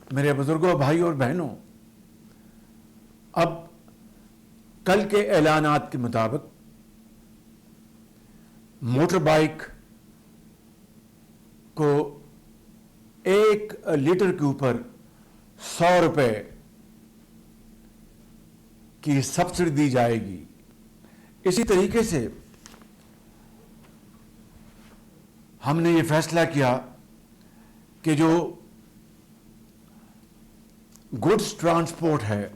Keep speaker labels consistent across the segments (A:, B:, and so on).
A: میرے بزرگوں، بھائی اور بہنوں، اب کل کے اعلانات کے مطابق موٹر بائک کو 1 لیٹر کے اوپر 100 روپے کی سبسڈی دی جائے گی۔ اسی طریقے سے ہم نے یہ فیصلہ کیا کہ جو گڈس ٹرانسپورٹ ہے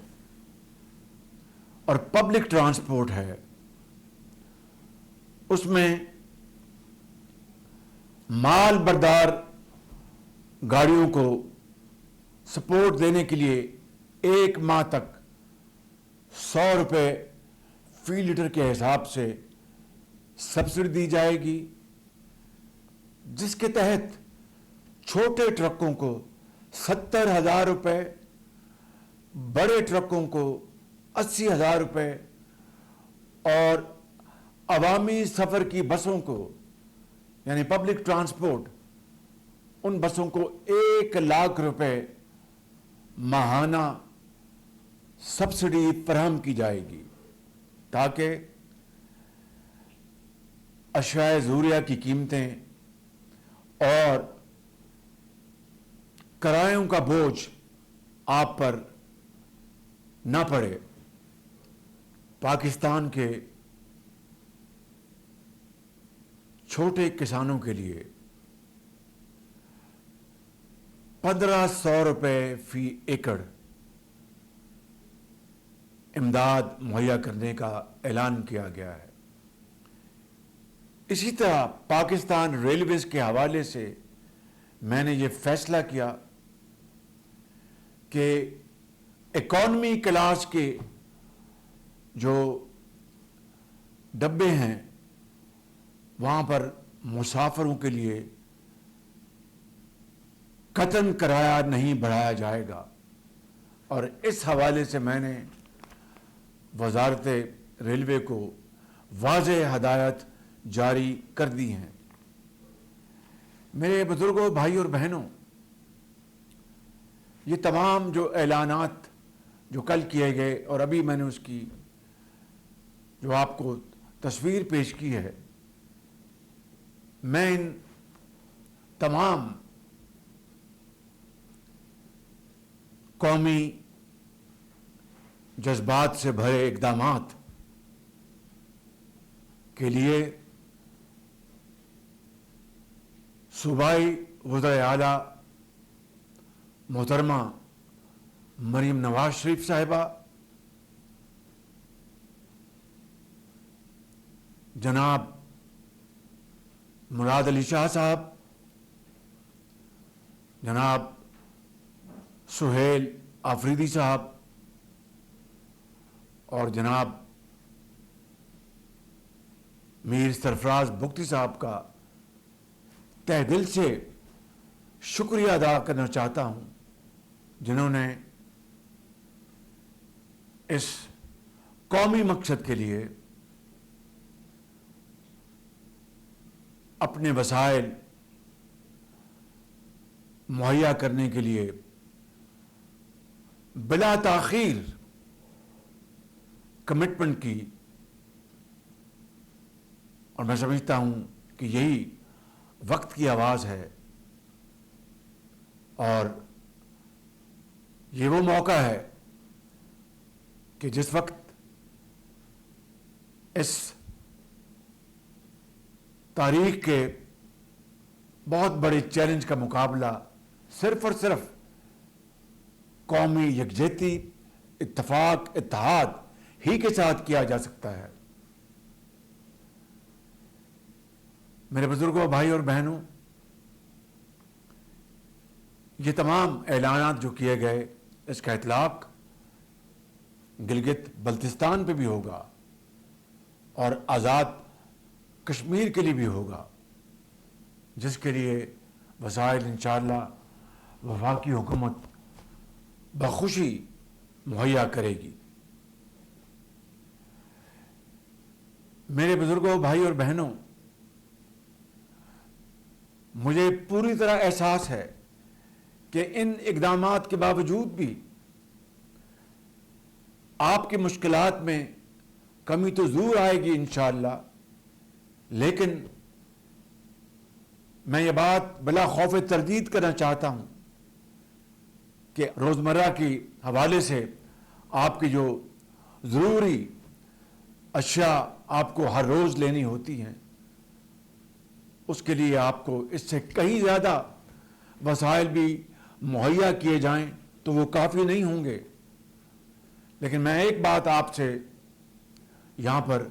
A: اور پبلک ٹرانسپورٹ ہے، اس میں مال بردار گاڑیوں کو سپورٹ دینے کے لیے 1 ماہ تک 100 روپے فی لیٹر کے حساب سے سبسڈی دی جائے گی، جس کے تحت چھوٹے ٹرکوں کو 70,000 روپے، بڑے ٹرکوں کو 80,000 روپے اور عوامی سفر کی بسوں کو یعنی پبلک ٹرانسپورٹ ان بسوں کو 1 لاکھ روپے ماہانہ سبسڈی فراہم کی جائے گی، تاکہ اشیاء ضروریہ کی قیمتیں اور کرایوں کا بوجھ آپ پر نہ پڑے۔ پاکستان کے چھوٹے کسانوں کے لیے 1,500 روپے فی ایکڑ امداد مہیا کرنے کا اعلان کیا گیا ہے۔ اسی طرح پاکستان ریلویز کے حوالے سے میں نے یہ فیصلہ کیا کہ اکانومی کلاس کے جو ڈبے ہیں وہاں پر مسافروں کے لیے قطعاً کرایہ نہیں بڑھایا جائے گا، اور اس حوالے سے میں نے وزارت ریلوے کو واضح ہدایت جاری کر دی ہیں۔ میرے بزرگوں، بھائی اور بہنوں، یہ تمام جو اعلانات جو کل کیے گئے اور ابھی میں نے اس کی جو آپ کو تصویر پیش کی ہے، میں ان تمام قومی جذبات سے بھرے اقدامات کے لیے صوبائی وزرائے اعلیٰ محترمہ مریم نواز شریف صاحبہ، جناب مراد علی شاہ صاحب، جناب سہیل آفریدی صاحب اور جناب میر سرفراز بگٹی صاحب کا تہ دل سے شکریہ ادا کرنا چاہتا ہوں، جنہوں نے اس قومی مقصد کے لیے اپنے وسائل مہیا کرنے کے لیے بلا تاخیر کمٹمنٹ کی، اور میں سمجھتا ہوں کہ یہی وقت کی آواز ہے اور یہ وہ موقع ہے کہ جس وقت اس تاریخ کے بہت بڑے چیلنج کا مقابلہ صرف اور صرف قومی یکجہتی، اتفاق، اتحاد ہی کے ساتھ کیا جا سکتا ہے۔ میرے بزرگوں، بھائی اور بہنوں، یہ تمام اعلانات جو کیے گئے، اس کا اطلاق گلگت بلتستان پہ بھی ہوگا اور آزاد کشمیر کے لیے بھی ہوگا، جس کے لیے وسائل انشاءاللہ وفاقی حکومت بخوشی مہیا کرے گی۔ میرے بزرگوں، بھائی اور بہنوں، مجھے پوری طرح احساس ہے کہ ان اقدامات کے باوجود بھی آپ کی مشکلات میں کمی تو ضرور آئے گی انشاءاللہ، لیکن میں یہ بات بلا خوف تردید کرنا چاہتا ہوں کہ روزمرہ کی حوالے سے آپ کی جو ضروری اشیاء آپ کو ہر روز لینی ہوتی ہیں، اس کے لیے آپ کو اس سے کہیں زیادہ وسائل بھی مہیا کیے جائیں تو وہ کافی نہیں ہوں گے. لیکن میں ایک بات آپ سے یہاں پر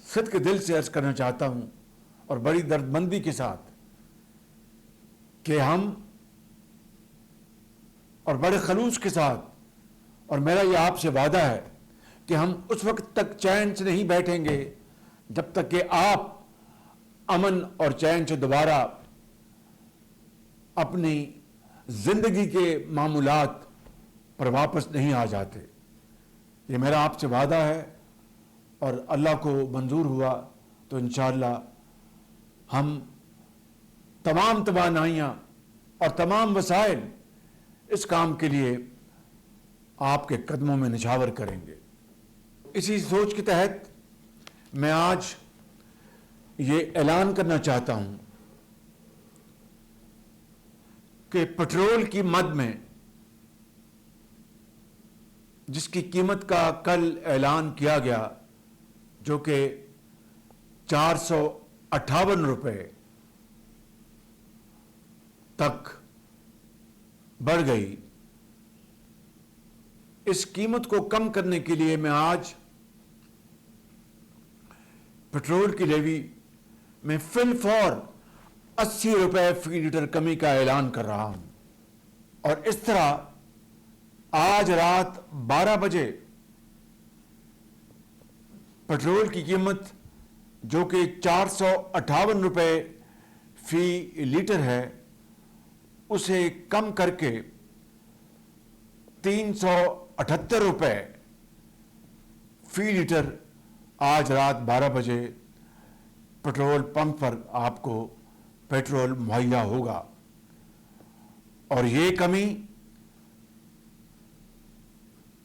A: صدق دل سے عرض کرنا چاہتا ہوں اور بڑی دردمندی کے ساتھ کہ ہم اور بڑے خلوص کے ساتھ، اور میرا یہ آپ سے وعدہ ہے کہ ہم اس وقت تک چین سے نہیں بیٹھیں گے جب تک کہ آپ امن اور چین سے دوبارہ اپنی زندگی کے معمولات پر واپس نہیں آ جاتے. یہ میرا آپ سے وعدہ ہے، اور اللہ کو منظور ہوا تو انشاءاللہ ہم تمام توانائیاں اور تمام وسائل اس کام کے لیے آپ کے قدموں میں نچھاور کریں گے. اسی سوچ کے تحت میں آج یہ اعلان کرنا چاہتا ہوں کہ پٹرول کی مد میں جس کی قیمت کا کل اعلان کیا گیا، جو کہ 458 روپے تک بڑھ گئی، اس قیمت کو کم کرنے کے لیے میں آج پٹرول کی لیوی میں فی الفور 80 روپے فی لیٹر کمی کا اعلان کر رہا ہوں. اور اس طرح آج رات 12 بجے پٹرول کی قیمت جو کہ 458 روپے فی لیٹر ہے، اسے کم کر کے 378 روپے فی لیٹر آج رات 12 بجے پٹرول پمپ پر آپ کو پیٹرول مہیا ہوگا. اور یہ کمی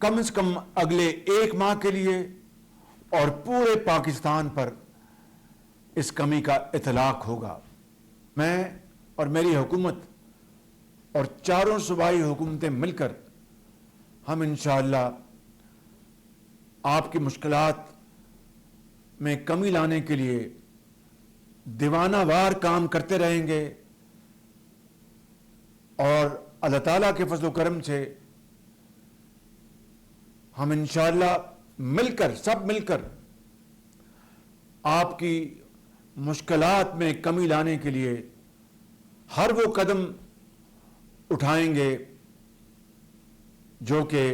A: کم از کم اگلے 1 ماہ کے لیے اور پورے پاکستان پر اس کمی کا اطلاق ہوگا. میں اور میری حکومت اور چاروں صوبائی حکومتیں مل کر ہم انشاءاللہ آپ کی مشکلات میں کمی لانے کے لیے دیوانہ وار کام کرتے رہیں گے، اور اللہ تعالیٰ کے فضل و کرم سے ہم انشاءاللہ سب مل کر آپ کی مشکلات میں کمی لانے کے لیے ہر وہ قدم اٹھائیں گے جو کہ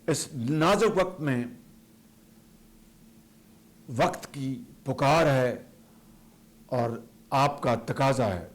A: اس نازک وقت میں وقت کی پکار ہے اور آپ کا تقاضا ہے.